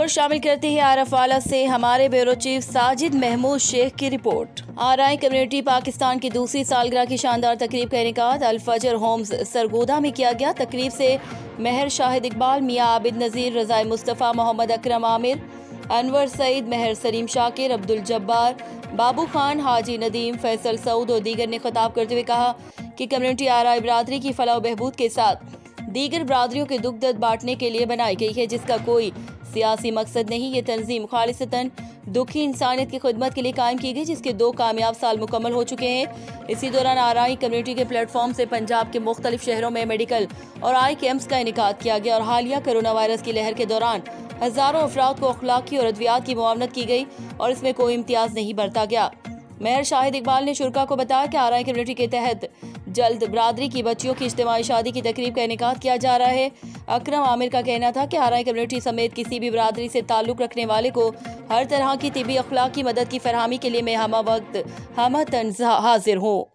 खबर शामिल करती है आरफवाला से हमारे ब्यूरो चीफ साजिद महमूद शेख की रिपोर्ट। आरआई कम्युनिटी पाकिस्तान की दूसरी सालगिरह की शानदार तकरीब का इनेकाद अल-फजर होम्स सरगोदा में किया गया। तकरीब से महर शाहिद इकबाल, मियाँ आबिद नज़ीर, रज़ाए मुस्तफ़ा, मोहम्मद अकरम आमिर, अनवर सईद, महर सलीम शाकिर, अब्दुल जब्बार, बाबू खान, हाजी नदीम, फैसल सऊद और दीगर ने खिताब करते हुए कहा कि कम्युनिटी आरआई बरादरी की फलाह बहबूद के साथ दीगर बरादरियों के दुख दर्द बांटने के लिए बनाई गई है, जिसका कोई सियासी मकसद नहीं। ये तंजीम खालिसतन दुखी इंसानियत की खिदमत के लिए कायम की गई, जिसके 2 कामयाब साल मुकम्मल हो चुके हैं। इसी दौरान आरआई कम्युनिटी के प्लेटफॉर्म से पंजाब के मुख्तलिफ शहरों में मेडिकल और आई कैंप्स का इनेकाद किया गया और हालिया कोरोना वायरस की लहर के दौरान हजारों अफराद को अखलाकी और अद्वियात की मुआवनत की गई और इसमें कोई इम्तियाज नहीं बरता गया। महर शाहिद इकबाल ने शुरा को बताया कि आरआई कम्युनिटी के तहत जल्द बरादरी की बच्चियों की इज्तिमाई शादी की तकरीब का इनेकाद किया जा रहा है। अकरम आमिर का कहना था कि आरआई कम्युनिटी समेत किसी भी बरादरी से ताल्लुक रखने वाले को हर तरह की तिबी अखलाकी मदद की फरहमी के लिए मैं हम वक्त हम हाजिर हूँ।